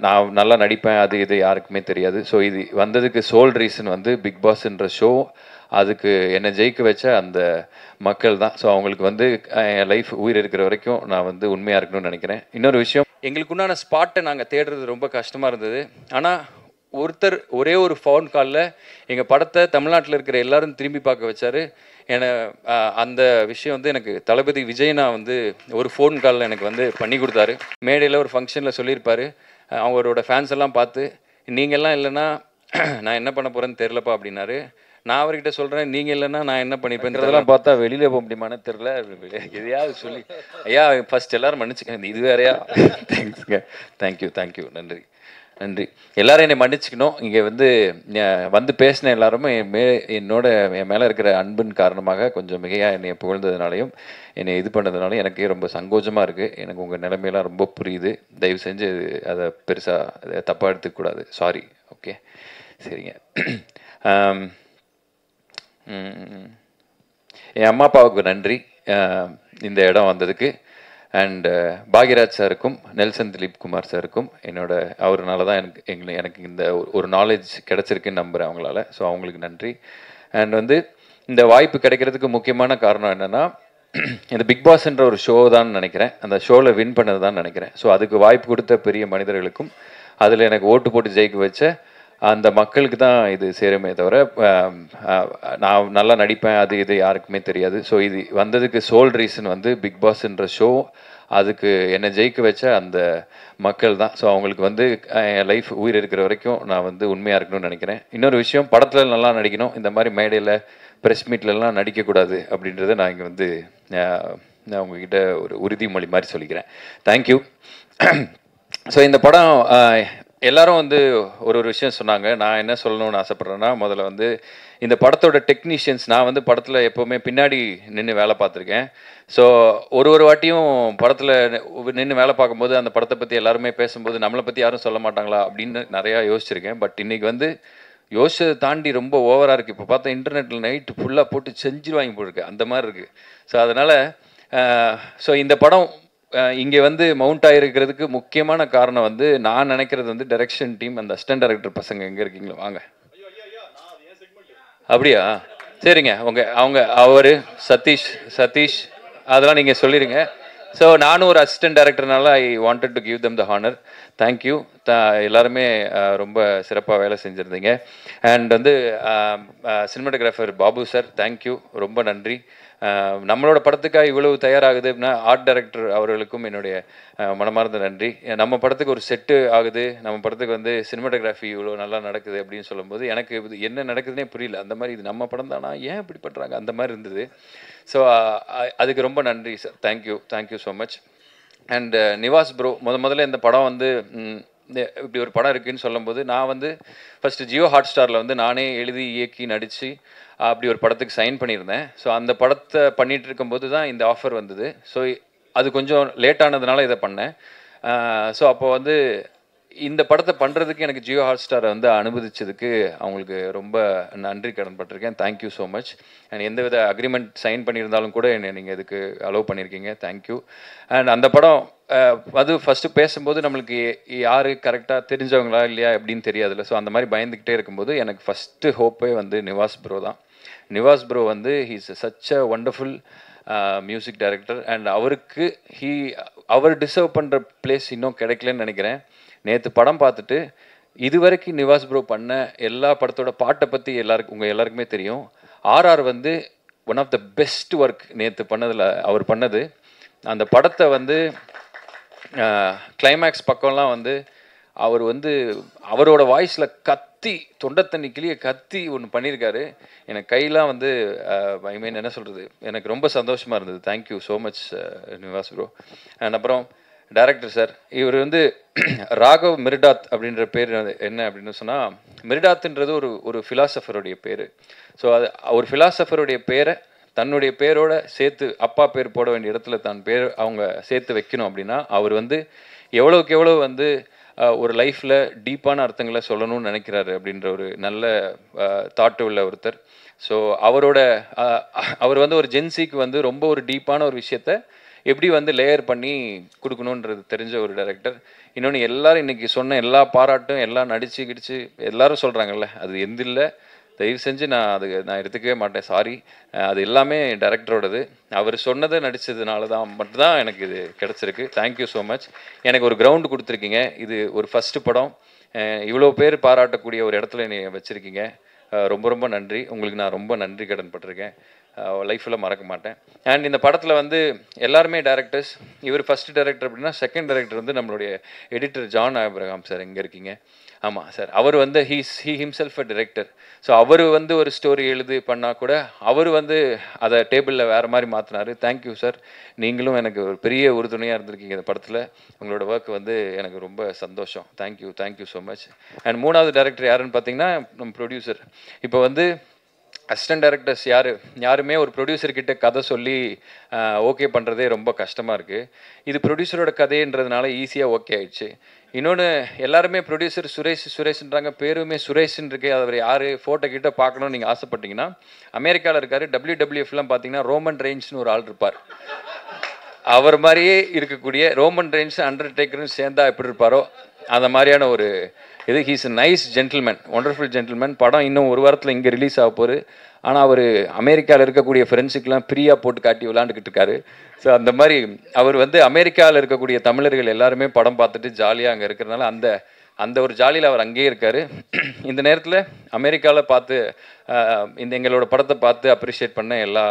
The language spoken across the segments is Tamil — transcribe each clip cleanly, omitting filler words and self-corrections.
நான் நல்லா நடிப்பேன், அது இது யாருக்குமே தெரியாது. ஸோ இது வந்ததுக்கு சோல் ரீசன் வந்து பிக் பாஸ்ன்ற ஷோ. அதுக்கு என்னை ஜெயிக்க வச்ச அந்த மக்கள் தான். ஸோ அவங்களுக்கு வந்து என் லைஃப் உயிர் இருக்கிற வரைக்கும் நான் வந்து உண்மையாக இருக்கணும்னு நினைக்கிறேன். இன்னொரு விஷயம், எங்களுக்கு உண்டான ஸ்பாட்டை நாங்கள் தேடுறது ரொம்ப கஷ்டமாக இருந்தது. ஆனால் ஒருத்தர் ஒரே ஒரு ஃபோன் காலில் எங்கள் படத்தை தமிழ்நாட்டில் இருக்கிற எல்லாரும் திரும்பி பார்க்க வச்சார். என்னை அந்த விஷயம் வந்து எனக்கு தளபதி விஜய்னா வந்து ஒரு ஃபோன் காலில் எனக்கு வந்து பண்ணி கொடுத்தாரு. மேடையில் ஒரு ஃபங்க்ஷனில் சொல்லியிருப்பார், அவரோட ஃபேன்ஸ் எல்லாம் பார்த்து, நீங்கள்லாம் இல்லைன்னா நான் என்ன பண்ண போகிறேன்னு தெரிலப்பா அப்படின்னாரு. நான் அவர்கிட்ட சொல்கிறேன், நீங்கள் இல்லைன்னா நான் என்ன பண்ணிப்பேன்றதெல்லாம் பார்த்தா வெளியில் போக முடியுமான்னு தெரில. எதையாவது சொல்லி ஐயா ஃபஸ்ட் எல்லோரும் மன்னிச்சுக்கேன், இது வேறையா? தேங்க்ஸுங்க. தேங்க்யூ. நன்றி. எல்லாரும் என்னை மன்னிச்சுக்கணும். இங்கே வந்து பேசின எல்லாருமே என் மேலே இருக்கிற அன்பின் காரணமாக கொஞ்சம் மிகையாக என்னை புகழ்ந்ததுனாலையும் என்னை இது பண்ணதுனாலும் எனக்கே ரொம்ப சங்கோஜமாக இருக்குது. எனக்கு உங்கள் நிலைமையெல்லாம் ரொம்ப புரியுது. தயவு செஞ்சு அதை பெருசாக தப்பாக எடுத்துக்கூடாது. சாரி. ஓகே, சரிங்க. என் அம்மா அப்பாவுக்கு நன்றி இந்த இடம் வந்ததுக்கு. அண்ட் பாக்யராஜ் சாருக்கும் நெல்சன் திலீப் குமார் சாருக்கும் அவர்னால தான் எனக்கு இந்த ஒரு நாலேஜ் கிடச்சிருக்குன்னு நம்புகிறேன் அவங்களால. ஸோ அவங்களுக்கு நன்றி. அண்ட் இந்த வாய்ப்பு கிடைக்கிறதுக்கு முக்கியமான காரணம் என்னென்னா, இந்த பிக் பாஸ்ன்ற ஒரு ஷோ தான் நினைக்கிறேன். அந்த ஷோவில் வின் பண்ணது தான் நினைக்கிறேன். ஸோ அதுக்கு வாய்ப்பு கொடுத்த பெரிய மனிதர்களுக்கும் அதில் எனக்கு ஓட்டு போட்டு ஜெயிக்க வச்ச அந்த மக்களுக்கு தான் இது சேருமே தவிர, நான் நல்லா நடிப்பேன், அது இது யாருக்குமே தெரியாது. ஸோ இது வந்ததுக்கு சோல் ரீசன் வந்து பிக் பாஸ்ன்ற ஷோ. அதுக்கு என்னை ஜெயிக்க வச்ச அந்த மக்கள் தான். ஸோ அவங்களுக்கு என் லைஃப் உயிர் இருக்கிற வரைக்கும் நான் வந்து உண்மையாக இருக்கணும்னு நினைக்கிறேன். இன்னொரு விஷயம், படத்தில் நல்லா நடிக்கணும். இந்த மாதிரி மேடையில் ப்ரெஸ் மீட்லலாம் நடிக்கக்கூடாது அப்படின்றத நான் இங்கே நான் உங்ககிட்ட ஒரு உறுதிமொழி மாதிரி சொல்லிக்கிறேன். தேங்க்யூ. ஸோ இந்த படம் எல்லாரும் ஒரு விஷயம் சொன்னாங்க. நான் என்ன சொல்லணும்னு ஆசைப்பட்றேன்னா, முதல்ல இந்த படத்தோட டெக்னீஷியன்ஸ், நான் படத்தில் எப்போவுமே பின்னாடி நின்று வேலை பார்த்துருக்கேன். ஸோ ஒரு வாட்டியும் படத்தில் நின்று வேலை பார்க்கும்போது அந்த படத்தை பற்றி எல்லாருமே பேசும்போது நம்மளை பற்றி யாரும் சொல்ல மாட்டாங்களா அப்படின்னு நிறையா யோசிச்சிருக்கேன். பட் இன்றைக்கி யோசிச்சதை தாண்டி ரொம்ப ஓவராக இருக்குது. இப்போ பார்த்தா இன்டர்நெட்டில் நைட்டு ஃபுல்லாக போட்டு செஞ்சுருவாங்க போட்டிருக்கு, அந்த மாதிரி இருக்குது. ஸோ அதனால் இந்த படம் இங்கே மவுண்ட் ஆகிருக்கிறதுக்கு முக்கியமான காரணம் நான் நினைக்கிறது டைரக்ஷன் டீம், அந்த அசிஸ்டன்ட் டைரக்டர் பசங்க எங்கே இருக்கீங்களோ வாங்க. அப்படியா? சரிங்க. அவர் சதீஷ் அதெல்லாம் நீங்கள் சொல்லிடுங்க. ஸோ நானும் ஒரு அசிஸ்டன்ட் டைரக்டர்னால I wanted to give them the honour. Thank you. எல்லாருமே ரொம்ப சிறப்பாக வேலை செஞ்சுருந்தீங்க. And cinematographer Babu sir, thank you, ரொம்ப நன்றி. நம்மளோட படத்துக்காக இவ்வளவு தயாராகுது அப்படின்னா ஆர்ட் டைரக்டர் அவர்களுக்கும் என்னுடைய மனமார்ந்த நன்றி. நம்ம படத்துக்கு ஒரு செட்டு ஆகுது, நம்ம படத்துக்கு சினிமாட்டோகிராஃபி இவ்வளோ நல்லா நடக்குது அப்படின்னு சொல்லும்போது எனக்கு என்ன நடக்குதுன்னே புரியல. அந்த மாதிரி இது நம்ம படம் தானா, ஏன் இப்படி பண்ணுறாங்க, அந்த மாதிரி இருந்தது. ஸோ அதுக்கு ரொம்ப நன்றி sir. Thank you so much. And Nivas bro, முதல்ல இந்த படம் இப்படி ஒரு படம் இருக்குதுன்னு சொல்லும்போது நான் ஃபஸ்ட்டு ஜியோ ஹாட் ஸ்டாரில் நானே எழுதி இயக்கி நடித்து அப்படி ஒரு படத்துக்கு சைன் பண்ணியிருந்தேன். ஸோ அந்த படத்தை பண்ணிகிட்டு இருக்கும்போது தான் இந்த ஆஃபர் வந்தது. ஸோ அது கொஞ்சம் லேட் ஆனதுனால இதை பண்ணேன். ஸோ அப்போ இந்த படத்தை பண்ணுறதுக்கு எனக்கு ஜியோ ஹாட் ஸ்டாரை அனுமதிச்சதுக்கு அவங்களுக்கு ரொம்ப நன்றி கடன்பட்டிருக்கேன். Thank you so much. அண்ட் எந்தவித அக்ரிமெண்ட் சைன் பண்ணியிருந்தாலும் கூட என்னை நீங்கள் இதுக்கு அலோவ் பண்ணியிருக்கீங்க. தேங்க்யூ. அண்ட் அந்த படம் ஃபஸ்ட்டு பேசும்போது நம்மளுக்கு யார் கரெக்டாக தெரிஞ்சவங்களா இல்லையா அப்படின்னு தெரியாதுல்ல. ஸோ அந்த மாதிரி பயந்துக்கிட்டே இருக்கும்போது எனக்கு ஃபஸ்ட்டு ஹோப்பே நிவாஸ் ப்ரோ தான். Nivas bro he's such a wonderful music director. And அவர் டிசர்வ் பண்ணுற பிளேஸ் இன்னும் கிடைக்கலன்னு நினைக்கிறேன். நேற்று படம் பார்த்துட்டு இதுவரைக்கும் நிவாஸ் ப்ரோ பண்ண எல்லா படத்தோட பாட்டை பற்றி உங்கள் எல்லாருக்குமே தெரியும். RR one of the best work நேற்று பண்ணதில் அவர் பண்ணது. அந்த படத்தை கிளைமேக்ஸ் பக்கம்லாம் அவர் அவரோட வாய்ஸில் தொண்டை தண்ணி கிளிய கத்தி ஒன்று பண்ணியிருக்காரு. எனக்கு கையெல்லாம் ஐ மீன் என்ன சொல்கிறது, எனக்கு ரொம்ப சந்தோஷமாக இருந்தது. Thank you so much Nivas bro. And அப்புறம் டைரக்டர் சார், இவர் ராகவ் மிர்டாத் அப்படின்ற பேர் என்ன அப்படின்னு சொன்னால், மிர்டாத்ன்றது ஒரு ஃபிலாசபருடைய பேர். ஸோ அது ஒரு ஃபிலாசபருடைய பேரை தன்னுடைய பேரோட சேர்த்து அப்பா பேர் போட வேண்டிய இடத்துல அவங்க சேர்த்து வைக்கணும் அப்படின்னா அவர் எவ்வளோக்கு எவ்வளோ ஒரு லைஃப்பில் டீப்பான அர்த்தங்களை சொல்லணும்னு நினைக்கிறாரு அப்படின்ற ஒரு நல்ல தாட்டு உள்ள ஒருத்தர். ஸோ அவர் ஒரு ஜென்சிக்கு ரொம்ப ஒரு டீப்பான ஒரு விஷயத்த எப்படி லேயர் பண்ணி கொடுக்கணுன்றது தெரிஞ்ச ஒரு டைரக்டர். இன்னொன்று எல்லாரும் இன்றைக்கி சொன்ன எல்லா பாராட்டும் எல்லாம் நடிச்சு கிடிச்சு எல்லாரும் சொல்கிறாங்கல்ல, அது எந்த இல்லை, தயவு செஞ்சு நான் எடுத்துக்கவே மாட்டேன், சாரி. அது எல்லாமே டைரக்டரோடது. அவர் சொன்னதை நடித்ததுனால தான் மட்டும்தான் எனக்கு இது கிடச்சிருக்கு. Thank you so much. எனக்கு ஒரு கிரவுண்டு கொடுத்துருக்கீங்க. இது ஒரு ஃபஸ்ட்டு படம், இவ்வளோ பேர் பாராட்டக்கூடிய ஒரு இடத்துல என்னை வச்சுருக்கீங்க. ரொம்ப ரொம்ப நன்றி. உங்களுக்கு நான் ரொம்ப நன்றி கடன் பட்டிருக்கேன், லைஃப்பில் மறக்க மாட்டேன். அண்ட் இந்த படத்தில் வந்து எல்லாருமே டேரக்டர்ஸ். இவர் ஃபஸ்ட்டு டைரக்டர் அப்படின்னா, செகண்ட் டைரக்டர் வந்து நம்மளுடைய எடிட்டர் ஜான் ஆப்ரஹாம் சார். எங்கே இருக்கீங்க? ஆமாம் சார். அவர் வந்து he himself a director. So அவர் வந்து ஒரு ஸ்டோரி எழுதி பண்ணால் கூட அவர் வந்து அதை டேபிளில் வேறு மாதிரி மாற்றினார். Thank you sir. நீங்களும் எனக்கு ஒரு பெரிய உறுதுணையாக இருந்திருக்கீங்க இந்த படத்தில். உங்களோட ஒர்க் வந்து எனக்கு ரொம்ப சந்தோஷம். Thank you so much. அண்ட் மூணாவது டைரக்டர் யாருன்னு பார்த்தீங்கன்னா, நம்ம ப்ரொடியூசர். இப்போ வந்து அசிஸ்டன்ட் டைரக்டர்ஸ் யாருமே ஒரு ப்ரொடியூசர்கிட்ட கதை சொல்லி ஓகே பண்ணுறதே ரொம்ப கஷ்டமாக இருக்குது. இது ப்ரொடியூசரோட கதைன்றதுனால ஈஸியாக ஓகே ஆயிடுச்சு. இன்னொன்று, எல்லாருமே ப்ரொடியூசர் சுரேஷ்ன்றாங்க, பேருமே சுரேஷ்ன்னு இருக்கு. அவர் யார், ஃபோட்டோ கிட்ட பார்க்கணும்னு நீங்கள் ஆசைப்பட்டீங்கன்னா, அமெரிக்காவில் இருக்கார். WWFலாம் பார்த்தீங்கன்னா ரோமன் ரெயின்ஸ்னு ஒரு ஆள் இருப்பார். அவர் மாதிரியே இருக்கக்கூடிய ரோமன் ரெயின்ஸ் அண்டர்டேக்கர்னு சேர்ந்தா எப்படி இருப்பாரோ அந்த மாதிரியான ஒரு இது. He's nice gentleman, wonderful gentleman. படம் இன்னும் ஒரு வாரத்தில் இங்கே ரிலீஸ் ஆக போகுது. ஆனால் அவர் அமெரிக்காவில் இருக்கக்கூடிய ஃப்ரெண்ட்ஸுக்கெலாம் ஃப்ரீயாக போட்டு காட்டி விளாண்டுக்கிட்டு இருக்காரு. ஸோ அந்த மாதிரி அவர் வந்து அமெரிக்காவில் இருக்கக்கூடிய தமிழர்கள் எல்லாருமே படம் பார்த்துட்டு ஜாலியாக அங்கே இருக்கிறனால அந்த ஒரு ஜாலியில் அவர் அங்கேயே இருக்கார். இந்த நேரத்தில் அமெரிக்காவில் பார்த்து எங்களோட படத்தை பார்த்து அப்ரிஷியேட் பண்ண எல்லா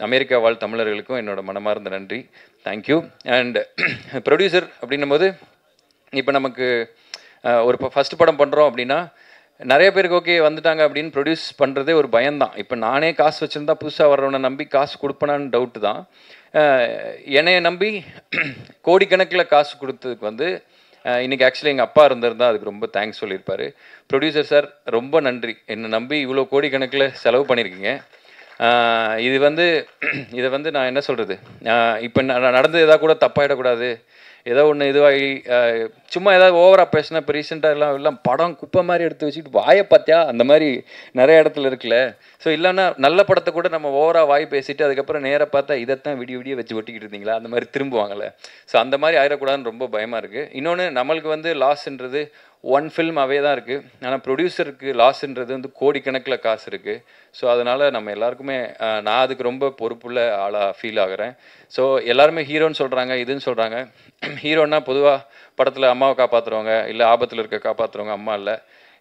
அமெரிக்கா வாழ் தமிழர்களுக்கும் என்னோட மனமார்ந்த நன்றி. தேங்க்யூ. அண்ட் ப்ரொடியூசர் அப்படின்னும் போது, இப்போ நமக்கு ஒரு ஃபஸ்ட்டு படம் பண்ணுறோம் அப்படின்னா, நிறைய பேருக்கு ஓகே வந்துட்டாங்க அப்படின்னு ப்ரொடியூஸ் பண்ணுறதே ஒரு பயம்தான். இப்போ நானே காசு வச்சுருந்தா புதுசாக வர்றவனை நம்பி காசு கொடுப்பனான்னு டவுட்டு தான். என்னைய நம்பி கோடிக்கணக்கில் காசு கொடுத்ததுக்கு வந்து இன்றைக்கி ஆக்சுவலி எங்கள் அப்பா இருந்திருந்தால் அதுக்கு ரொம்ப தேங்க்ஸ் சொல்லியிருப்பார். ப்ரொடியூசர் சார் ரொம்ப நன்றி, என்னை நம்பி இவ்வளோ கோடிக்கணக்கில் செலவு பண்ணியிருக்கீங்க. இதை வந்து நான் என்ன சொல்கிறது, இப்போ நடந்தது எதாவது கூட தப்பாயிடக்கூடாது, ஏதோ ஒன்று இதுவாகி சும்மா ஏதாவது ஓவராக பேசினா. இப்போ ரீசெண்டாக எல்லாம் படம் குப்பை மாதிரி எடுத்து வச்சுக்கிட்டு வாயை பார்த்தியா அந்த மாதிரி நிறைய இடத்துல இருக்குல்ல. ஸோ இல்லைன்னா நல்ல படத்தை கூட நம்ம ஓவராக வாய் பேசிட்டு அதுக்கப்புறம் நேராக பார்த்தா இதைத்தான் விடிய வச்சு ஒட்டிக்கிட்டு இருந்தீங்களா அந்த மாதிரி திரும்புவாங்கள்ல. ஸோ அந்த மாதிரி ஆயிடக்கூடாதுன்னு ரொம்ப பயமாக இருக்குது. இன்னொன்று, நம்மளுக்கு வந்து லாஸ்ன்றது ஒன் ஃபில்ம் அவே தான் இருக்குது. ஆனால் ப்ரொடியூசருக்கு லாஸ்ன்றது வந்து கோடிக்கணக்கில் காசு இருக்குது. ஸோ அதனால் நம்ம எல்லாருக்குமே நான் அதுக்கு ரொம்ப பொறுப்புள்ள ஆளாக ஃபீல் ஆகிறேன். ஸோ எல்லாருமே ஹீரோன்னு சொல்கிறாங்க, இதுன்னு சொல்கிறாங்க. ஹீரோன்னா பொதுவாக படத்தில் அம்மாவை காப்பாற்றுறவங்க, இல்லை ஆபத்தில் இருக்க காப்பாற்றுறவங்க அம்மா இல்லை.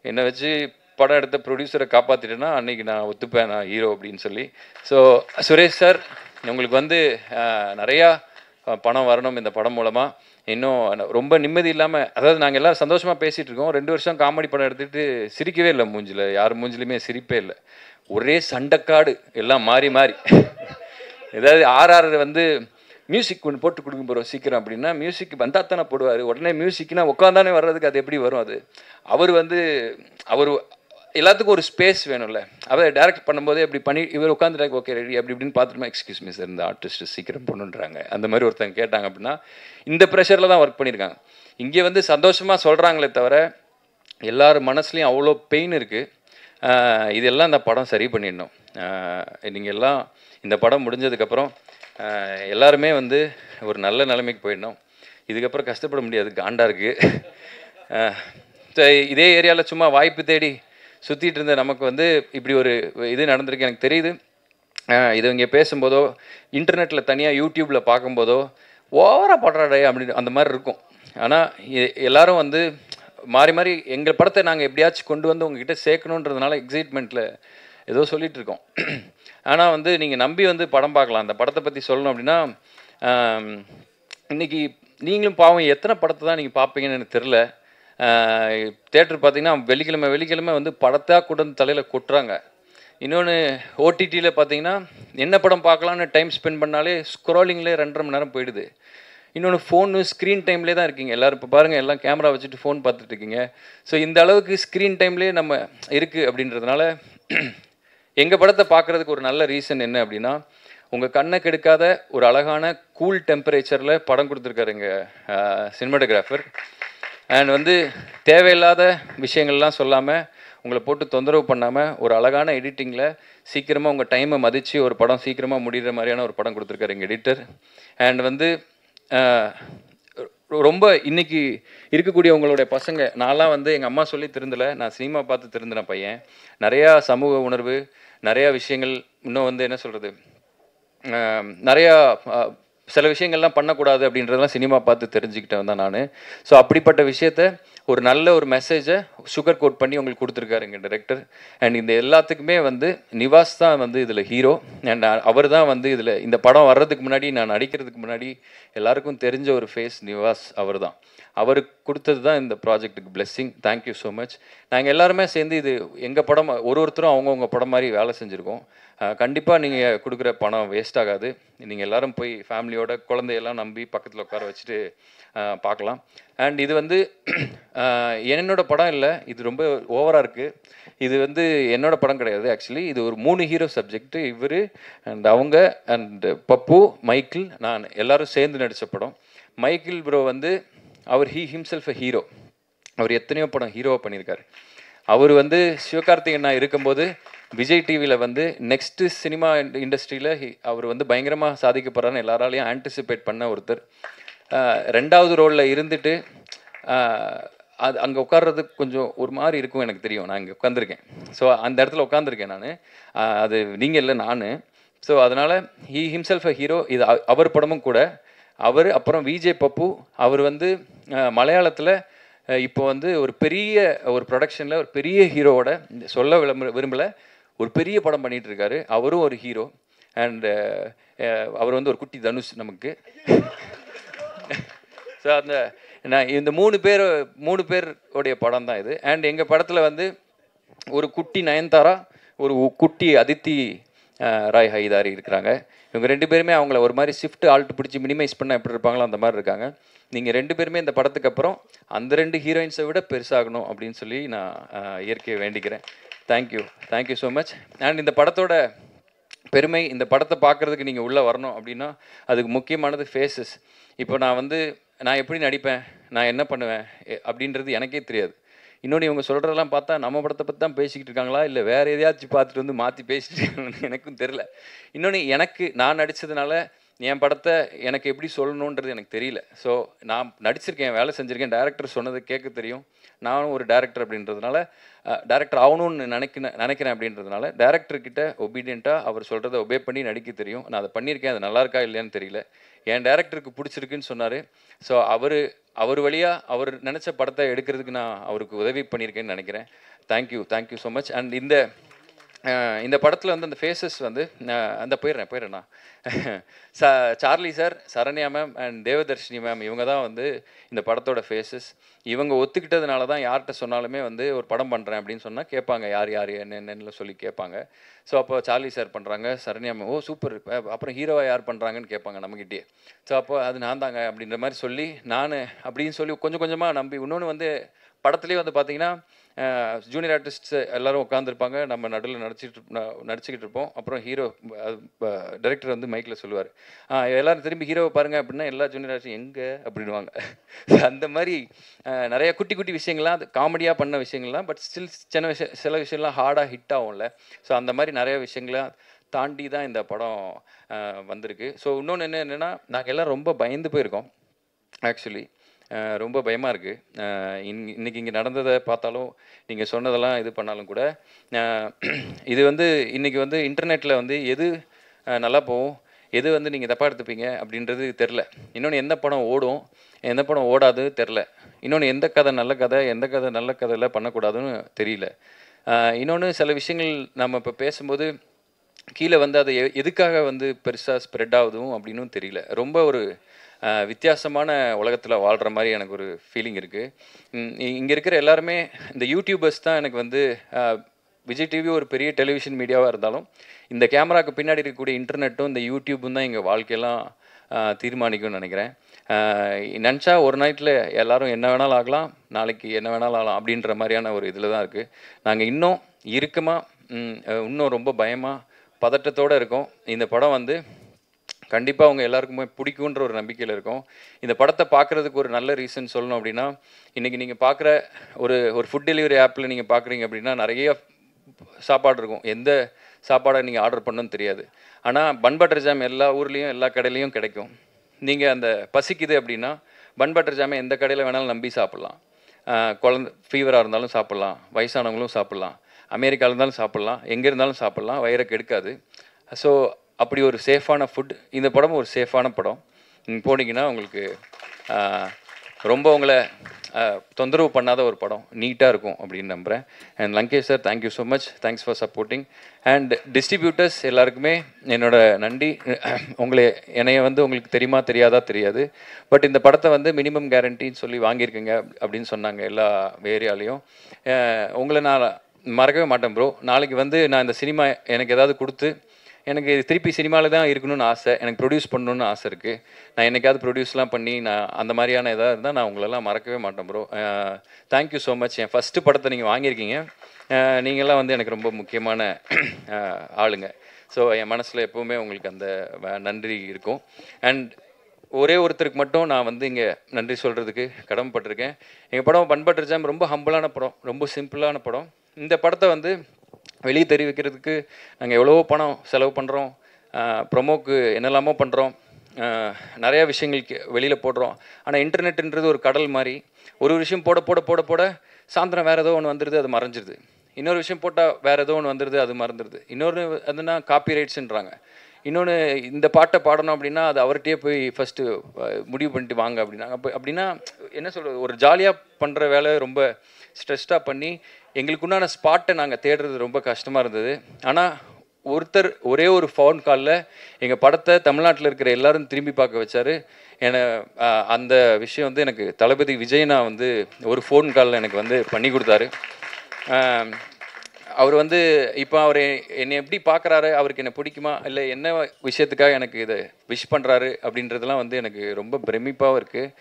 என்னை வச்சு படம் எடுத்த ப்ரொடியூசரை காப்பாற்றிட்டேன்னா அன்றைக்கி நான் ஒத்துப்பேன், நான் ஹீரோ அப்படின்னு சொல்லி. ஸோ சுரேஷ் சார், உங்களுக்கு வந்து நிறையா பணம் வரணும் இந்த படம் மூலமாக. இன்னும் ரொம்ப நிம்மதி இல்லாமல், அதாவது நாங்கள் எல்லோரும் சந்தோஷமாக பேசிகிட்டு இருக்கோம். 2 வருஷம் காமெடி படம் எடுத்துகிட்டு சிரிக்கவே இல்லை, மூஞ்சில் யார் மூஞ்சிலையுமே சிரிப்பே இல்லை. ஒரே சண்டைக்காடு, எல்லாம் மாறி ஏதாவது RR வந்து மியூசிக் ஒன்று போட்டு கொடுக்க போகிறோம் சீக்கிரம் அப்படின்னா, மியூசிக் வந்தால் தானே போடுவார். உடனே மியூசிக்னா உட்காந்தானே வர்றதுக்கு அது எப்படி வரும்? அவர் எல்லாத்துக்கும் ஒரு ஸ்பேஸ் வேணும்ல. அவர் டைரக்ட் பண்ணும்போதே அப்படி பண்ணி இவர் உட்காந்துட்டாங்க, ஓகே ரெடி அப்படி இப்படின்னு பார்த்துட்டு, எக்ஸ்கியூஸ் மீ சார், இந்த ஆர்டிஸ்ட் சீக்கிரம் பண்ணுன்றாங்க அந்த மாதிரி ஒருத்தங்க கேட்டாங்க அப்படின்னா, இந்த ப்ரெஷரில் தான் ஒர்க் பண்ணியிருக்காங்க. இங்கே வந்து சந்தோஷமாக சொல்கிறாங்களே தவிர எல்லார் மனசுலையும் அவ்வளோ பெயின் இருக்குது. இதெல்லாம் இந்த படம் சரி பண்ணிடணும். நீங்கள் எல்லாம் இந்த படம் முடிஞ்சதுக்கப்புறம் எல்லாருமே வந்து ஒரு நல்ல நிலைமைக்கு போயிடணும். இதுக்கப்புறம் கஷ்டப்பட முடியாது, காண்டா இருக்குது. இதே ஏரியாவில் சும்மா வாய்ப்பு தேடி சுற்றிட்டு இருந்த நமக்கு வந்து இப்படி ஒரு இது நடந்திருக்கு. எனக்கு தெரியுது, இது இங்கே பேசும்போதோ இன்டர்நெட்டில் தனியாக யூடியூப்பில் பார்க்கும்போதோ ஓவராக படுறாடே அப்படின்னு அந்த மாதிரி இருக்கும். ஆனால் எல்லோரும் வந்து மாறி எங்கள் படத்தை நாங்கள் எப்படியாச்சும் கொண்டு வந்து உங்ககிட்ட சேர்க்கணுன்றதுனால எக்ஸைட்மெண்ட்டில் ஏதோ சொல்லிகிட்டு இருக்கோம். ஆனால் வந்து நீங்கள் நம்பி வந்து படம் பார்க்கலாம். அந்த படத்தை பற்றி சொல்லணும் அப்படின்னா, இன்றைக்கி நீங்களும் பாவம் எத்தனை படத்தை தான் நீங்கள் பார்ப்பீங்கன்னு எனக்கு தெரில. தேட்டர் பார்த்தீங்கன்னா வெள்ளிக்கிழமை வந்து படத்தாக கூட தலையில் கொட்டுறாங்க. இன்னொன்று, ஓடிடியில் பார்த்தீங்கன்னா என்ன படம் பார்க்கலான்னு டைம் ஸ்பெண்ட் பண்ணாலே ஸ்க்ரோலிங்லேயே 2.5 மணி நேரம் போயிடுது. இன்னொன்று, ஃபோனு ஸ்க்ரீன் டைம்லேயே தான் இருக்கீங்க எல்லோரும். இப்போ பாருங்கள், எல்லாம் கேமரா வச்சுட்டு ஃபோன் பார்த்துட்டு இருக்கீங்க. ஸோ இந்த அளவுக்கு ஸ்க்ரீன் டைம்லேயே நம்ம இருக்குது அப்படின்றதுனால எங்கள் படத்தை பார்க்குறதுக்கு ஒரு நல்ல ரீசன் என்ன அப்படின்னா, உங்கள் கண்ணை கெடுக்காத ஒரு அழகான கூல் டெம்பரேச்சரில் படம் கொடுத்துருக்காரு எங்கள் சினிமாட்டோகிராஃபர். அண்ட் வந்து தேவையில்லாத விஷயங்கள்லாம் சொல்லாமல், உங்களை போட்டு தொந்தரவு பண்ணாமல், ஒரு அழகான எடிட்டிங்கில் சீக்கிரமாக உங்கள் டைமை மதித்து ஒரு படம் சீக்கிரமாக முடிகிற மாதிரியான ஒரு படம் கொடுத்துருக்காரு எங்கள் எடிட்டர். அண்ட் வந்து ரொம்ப இன்னைக்கு இருக்கக்கூடிய உங்களுடைய பசங்க, நான்லாம் வந்து எங்கள் அம்மா சொல்லி திருந்தலை, நான் சினிமா பார்த்து திருந்தின பையன். நிறையா சமூக உணர்வு, நிறையா விஷயங்கள், இன்னும் வந்து என்ன சொல்கிறது, நிறையா சில விஷயங்கள்லாம் பண்ணக்கூடாது அப்படின்றதெல்லாம் சினிமா பார்த்து தெரிஞ்சுக்கிட்டேன் தான் நான். ஸோ அப்படிப்பட்ட விஷயத்த ஒரு நல்ல ஒரு மெசேஜை சுகர் கோட் பண்ணி உங்களுக்கு கொடுத்துருக்காரு எங்கள் டைரக்டர். அண்ட் இந்த எல்லாத்துக்குமே வந்து நிவாஸ் தான் வந்து இதில் ஹீரோ. அண்ட் அவர் தான் வந்து இதில் இந்த படம் வர்றதுக்கு முன்னாடி, நான் நடிக்கிறதுக்கு முன்னாடி எல்லாருக்கும் தெரிஞ்ச ஒரு ஃபேஸ் நிவாஸ். அவர் தான், அவருக்கு கொடுத்தது தான் இந்த ப்ராஜெக்ட்டுக்கு பிளெஸ்ஸிங். Thank you so much. நாங்கள் எல்லாருமே சேர்ந்து இது எங்கள் படம், ஒருத்தரும் அவங்கவுங்க படம் மாதிரி வேலை செஞ்சுருக்கோம். கண்டிப்பாக நீங்கள் கொடுக்குற பணம் வேஸ்ட் ஆகாது. நீங்கள் எல்லோரும் போய் ஃபேமிலியோட குழந்தையெல்லாம் நம்பி பக்கத்தில் உட்கார வச்சுட்டு பார்க்கலாம். அண்ட் இது வந்து என்னோட படம் இல்லை, இது ரொம்ப ஓவராக இருக்குது. இது வந்து என்னோட படம் கிடையாது. ஆக்சுவலி இது ஒரு 3 ஹீரோ சப்ஜெக்ட். இவர் அண்ட் அவங்க அண்ட் பப்பு, மைக்கிள், நான் எல்லாரும் சேர்ந்து நடித்த படம். மைக்கிள் ப்ரோ வந்து அவர் ஹிம்செல்ஃப் அ ஹீரோ. அவர் எத்தனையோ படம் ஹீரோவாக பண்ணியிருக்காரு. அவர் வந்து சிவகார்த்திகேயன் நான் இருக்கும்போது விஜய் டிவியில் வந்து நெக்ஸ்ட்டு சினிமா இண்டஸ்ட்ரியில் அவர் வந்து பயங்கரமாக சாதிக்க போகிறான்னு எல்லாராலையும் ஆன்டிசிபேட் பண்ண ஒருத்தர். 2வது ரோலில் இருந்துட்டு அது அங்கே உட்கார்றதுக்கு கொஞ்சம் ஒரு மாதிரி இருக்கும், எனக்கு தெரியும். நான் இங்கே உட்காந்துருக்கேன். ஸோ அந்த இடத்துல உட்காந்துருக்கேன் நான். அது நீங்கள் இல்லை, நான். ஸோ அதனால் ஹிம்செல்ஃப் அ ஹீரோ. இது அவர் படமும் கூட. அவர் அப்புறம் விஜே பப்பு, அவர் வந்து மலையாளத்தில் இப்போ வந்து ஒரு பெரிய ஒரு ப்ரொடக்ஷனில் ஒரு பெரிய ஹீரோவோட, சொல்ல விரும்பலை, ஒரு பெரிய படம் பண்ணிகிட்டு இருக்காரு. அவரும் ஒரு ஹீரோ. அண்டு அவர் வந்து ஒரு குட்டி தனுஷ் நமக்கு. ஸோ அந்த நான் இந்த 3 பேருடைய படம் தான் இது. அண்ட் எங்கள் படத்தில் வந்து ஒரு குட்டி நயன்தாரா, ஒரு குட்டி அதித்தி ராய் ஹைதாரி இருக்கிறாங்க. இவங்க 2 பேருமே அவங்கள ஒரு மாதிரி ஷிஃப்ட் ஆல்ட்டு பிடிச்சி மினிமைஸ் பண்ண எப்படி இருப்பாங்களோ அந்த மாதிரி இருக்காங்க. நீங்கள் 2 பேருமே இந்த படத்துக்கு அப்புறம் அந்த 2 ஹீரோயின்ஸை விட பெருசாகணும் அப்படின்னு சொல்லி நான் இயற்கையை வேண்டிக்கிறேன். Thank you so much. அண்ட் இந்த படத்தோட பெருமை, இந்த படத்தை பார்க்குறதுக்கு நீங்கள் உள்ளே வரணும் அப்படின்னா அதுக்கு முக்கியமானது ஃபேஸஸ். இப்போ நான் எப்படி நடிப்பேன், நான் என்ன பண்ணுவேன் அப்படின்றது எனக்கே தெரியாது. இன்னொன்று இவங்க சொல்கிறதெல்லாம் பார்த்தா நம்ம படத்தை பற்றி தான் பேசிக்கிட்டு இருக்காங்களா, இல்லை வேறு எதையாச்சும் பார்த்துட்டு வந்து மாற்றி பேசிட்டு இருக்காங்கன்னு எனக்கும் தெரில. இன்னொன்று நான் நடித்ததுனால என் படத்தை எனக்கு எப்படி சொல்லணுன்றது எனக்கு தெரியல. ஸோ நான் நடிச்சிருக்கேன், வேலை செஞ்சுருக்கேன், டேரக்டர் சொன்னது கேட்க தெரியும். நானும் ஒரு டேரக்டர் அப்படின்றதுனால, டேரக்டர் ஆகணும்னு நினைக்கிறேன் அப்படின்றதுனால டேரக்டர்கிட்ட ஒபீடியண்ட்டாக அவர் சொல்கிறத ஒபே பண்ணி நடிக்க தெரியும். நான் அதை பண்ணியிருக்கேன். அது நல்லா இருக்கா இல்லையான்னு தெரியல. என் டேரக்டருக்கு பிடிச்சிருக்குன்னு சொன்னார். ஸோ அவர் வழியாக அவர் நினச்ச படத்தை எடுக்கிறதுக்கு நான் அவருக்கு உதவி பண்ணியிருக்கேன்னு நினைக்கிறேன். Thank you so much. அண்ட் இந்த படத்தில் வந்து அந்த ஃபேஸஸ் வந்து அந்த போயிடுறேண்ணா. Charlie sir, Saranya ma'am and Devadarshini ma'am, இவங்க தான் வந்து இந்த படத்தோட ஃபேஸஸ். இவங்க ஒத்துக்கிட்டதுனால தான் யார்கிட்ட சொன்னாலுமே வந்து ஒரு படம் பண்ணுறேன் அப்படின்னு சொன்னால் கேட்பாங்க, யார் என்னென்னு சொல்லி கேட்பாங்க. ஸோ அப்போ சார்லி சார் பண்ணுறாங்க, சரண்யா மேம் ஓ சூப்பர், அப்புறம் ஹீரோவாக யார் பண்ணுறாங்கன்னு கேட்பாங்க நம்மகிட்டே. ஸோ அப்போ அது நான் தாங்க அப்படின்ற மாதிரி சொல்லி நான் அப்படின்னு சொல்லி கொஞ்சம் கொஞ்சமாக நம்பி, இன்னொன்று வந்து படத்துலேயே வந்து பார்த்தீங்கன்னா ஜூனியர் ஆர்டிஸ்ட்ஸ் எல்லோரும் உட்காந்துருப்பாங்க, நம்ம நடுவில் நடிச்சுக்கிட்டு இருப்போம். அப்புறம் ஹீரோ டைரக்டர் வந்து மைக்கில் சொல்லுவார், எல்லோரும் திரும்பி ஹீரோவை பாருங்கள் அப்படின்னா எல்லா ஜூனியர் ஆர்டிஸ்ட் எங்கே அப்படின்வாங்க. அந்த மாதிரி நிறைய குட்டி குட்டி விஷயங்கள்லாம், அது காமெடியாக பண்ண விஷயங்கள்லாம், பட் ஸ்டில் சில விஷயம்லாம் ஹார்டாக ஹிட் ஆகும்ல. ஸோ அந்த மாதிரி நிறைய விஷயங்களாம் தாண்டி தான் இந்த படம் வந்திருக்கு. ஸோ இன்னொன்று என்னென்னா, நாங்கள் எல்லாம் ரொம்ப பயந்து போயிருக்கோம். ஆக்சுவலி ரொம்ப பயமாக இருக்குது. இன்றைக்கி இங்கே நடந்ததை பார்த்தாலும், நீங்கள் சொன்னதெல்லாம் இது பண்ணாலும் கூட, இது வந்து இன்றைக்கி வந்து இன்டர்நெட்டில் வந்து எது நல்லா போகும், எது வந்து நீங்கள் தப்பாக எடுத்துப்பீங்க அப்படின்றது தெரில. இன்னொன்று எந்த படம் ஓடும், எந்த படம் ஓடாது தெரில. இன்னொன்று எந்த கதை நல்ல கதை, எந்த கதை நல்ல கதையில் பண்ணக்கூடாதுன்னு தெரியல. இன்னொன்று சில விஷயங்கள் நம்ம இப்போ பேசும்போது கீழே வந்து அதை எதுக்காக வந்து பெருசாக ஸ்ப்ரெட் ஆகுதும் அப்படின்னும் தெரியல. ரொம்ப ஒரு வித்தியாசமான உலகத்தில் வாழ்கிற மாதிரி எனக்கு ஒரு ஃபீலிங் இருக்குது. இங்கே இருக்கிற எல்லாருமே இந்த யூடியூபர்ஸ் தான் எனக்கு வந்து, விஜய் டிவி ஒரு பெரிய டெலிவிஷன் மீடியாவாக இருந்தாலும் இந்த கேமராவுக்கு பின்னாடி இருக்கக்கூடிய இன்டர்நெட்டும் இந்த யூடியூப்பும் தான் எங்கள் வாழ்க்கையெல்லாம் தீர்மானிக்கும்னு நினைக்கிறேன். நினச்சா ஒரு நைட்டில் எல்லோரும் என்ன வேணாலும் ஆகலாம், நாளைக்கு என்ன வேணாலும் ஆகலாம் அப்படின்ற மாதிரியான ஒரு இதில் தான் இருக்குது. நாங்கள் இன்னும் இன்னும் ரொம்ப பயமாக பதட்டத்தோடு இருக்கோம். இந்த படம் வந்து கண்டிப்பாக அவங்க எல்லாருக்குமே பிடிக்குன்ற ஒரு நம்பிக்கையில் இருக்கும். இந்த படத்தை பார்க்குறதுக்கு ஒரு நல்ல ரீசன் சொல்லணும் அப்படின்னா, இன்றைக்கி நீங்கள் பார்க்குற ஒரு ஃபுட் டெலிவரி ஆப்பில் நீங்கள் பார்க்குறீங்க அப்படின்னா நிறைய சாப்பாடு இருக்கும். எந்த சாப்பாடை நீங்கள் ஆர்டர் பண்ணணும்னு தெரியாது. ஆனால் பன் பட்டர் ஜாம் எல்லா ஊர்லேயும் எல்லா கடையிலையும் கிடைக்கும். நீங்கள் அந்த பசிக்குது அப்படின்னா பன் பட்டர் ஜாமை எந்த கடையில் வேணாலும் நம்பி சாப்பிட்லாம். குழந்த ஃபீவராக இருந்தாலும் சாப்பிட்லாம், வயசானவங்களும் சாப்பிட்லாம், அமெரிக்காவில் இருந்தாலும் சாப்பிட்லாம், எங்கே இருந்தாலும் சாப்பிட்லாம், வயிறை கெடுக்காது. ஸோ அப்படி ஒரு சேஃபான ஃபுட். இந்த படமும் ஒரு சேஃபான படம். நீங்கள் போனீங்கன்னா உங்களுக்கு ரொம்ப உங்களை தொந்தரவு பண்ணாத ஒரு படம், நீட்டாக இருக்கும் அப்படின்னு நம்புகிறேன். And Lankesh sir, thank you so much, thanks for supporting. And distributors எல்லாருக்குமே என்னோட நன்றி. என்னைய வந்து உங்களுக்கு தெரியுமா தெரியாதா தெரியாது, பட் இந்த படத்தை வந்து மினிமம் கேரண்டின்னு சொல்லி வாங்கியிருக்கேங்க அப்படின்னு சொன்னாங்க எல்லா ஏரியாலையும். உங்களை நான் மறக்கவே மாட்டேன் ப்ரோ. நாளைக்கு வந்து நான் இந்த சினிமா எனக்கு ஏதாவது கொடுத்து எனக்கு திருப்பி சினிமாவில் தான் இருக்கணும்னு ஆசை, எனக்கு ப்ரொடியூஸ் பண்ணணுன்னு ஆசை இருக்குது. நான் என்னைக்காவது ப்ரொடியூஸ்லாம் பண்ணி நான் அந்த மாதிரியான எதாவது இருந்தால் நான் உங்களெல்லாம் மறக்கவே மாட்டேன் ப்ரோ. Thank you so much. என் ஃபஸ்ட்டு படத்தை நீங்கள் வாங்கியிருக்கீங்க. நீங்கள்லாம் வந்து எனக்கு ரொம்ப முக்கியமான ஆளுங்க. ஸோ என் மனசில் எப்போவுமே உங்களுக்கு அந்த நன்றி இருக்கும். அண்ட் ஒரே ஒருத்தருக்கு மட்டும் நான் வந்து இங்கே நன்றி சொல்கிறதுக்கு கடமைப்பட்டிருக்கேன். எங்கள் படம் பன் பட்டர் ஜாம் ரொம்ப ஹம்பிளான படம், ரொம்ப சிம்பிளான படம். இந்த படத்தை வந்து வெளியே தெரிவிக்கிறதுக்கு நாங்கள் எவ்வளவோ பணம் செலவு பண்ணுறோம், ப்ரொமோக்கு என்னெல்லாமோ பண்ணுறோம், நிறையா விஷயங்களுக்கு வெளியில் போடுறோம். ஆனால் இன்டர்நெட்டுன்றது ஒரு கடல் மாதிரி. ஒரு விஷயம் போட போட போட போட சாயந்தரம் வேறு ஏதோ ஒன்று வந்துடுது, அது மறைஞ்சிருது. இன்னொரு விஷயம் போட்டால் வேறு ஏதோ ஒன்று வந்துடுது, அது மறந்துடுது. இன்னொன்று அதுனா காப்பி ரைட்ஸுன்றாங்க. இன்னொன்று இந்த பாட்டை பாடணும் அப்படின்னா அது அவர்கிட்டயே போய் ஃபஸ்ட்டு முடிவு பண்ணிட்டு வாங்க அப்படின்னாங்க. அப்படின்னா என்ன சொல்கிறது, ஒரு ஜாலியாக பண்ணுற வேலை ரொம்ப ஸ்ட்ரெஸ்டாக பண்ணி எங்களுக்குண்டான ஸ்பாட்டை நாங்கள் தேடுறது ரொம்ப கஷ்டமாக இருந்தது. ஆனால் ஒருத்தர் ஒரே ஒரு ஃபோன் காலில் எங்கள் படத்தை தமிழ்நாட்டில் இருக்கிற எல்லாரும் திரும்பி பார்க்க வச்சார். அந்த விஷயம் வந்து எனக்கு தளபதி விஜய்னா வந்து ஒரு ஃபோன் காலில் எனக்கு வந்து பண்ணி கொடுத்தாரு. அவர் வந்து இப்போ அவர் என்னை எப்படி பார்க்குறாரு, அவருக்கு என்னை பிடிக்குமா இல்லை என்ன விஷயத்துக்காக எனக்கு இதை விஷ் பண்ணுறாரு அப்படின்றதெல்லாம் வந்து எனக்கு ரொம்ப பிரமிப்பாகவும் இருக்குது.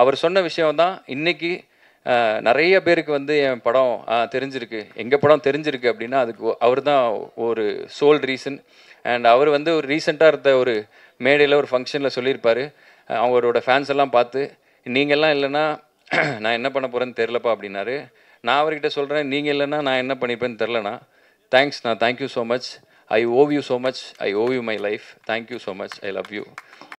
அவர் சொன்ன விஷயம் தான் இன்றைக்கி நிறைய பேருக்கு வந்து என் படம் தெரிஞ்சிருக்கு, எங்கள் படம் தெரிஞ்சிருக்கு அப்படின்னா அதுக்கு அவர் தான் ஒரு சோல் ரீசன். அண்ட் அவர் வந்து ஒரு ரீசெண்டாக இருந்த ஒரு மேடையில் ஒரு ஃபங்க்ஷனில் சொல்லியிருப்பார், அவரோட ஃபேன்ஸ் எல்லாம் பார்த்து நீங்கள்லாம் இல்லைன்னா நான் என்ன பண்ண போகிறேன்னு தெரிலப்பா அப்படின்னாரு. நான் அவர்கிட்ட சொல்கிறேன், நீங்கள் இல்லைன்னா நான் என்ன பண்ணிப்பேன்னு தெரிலண்ணா. தேங்க்ஸ், நான் thank you so much. I owe you so much. I owe you my life. Thank you so much. I love you.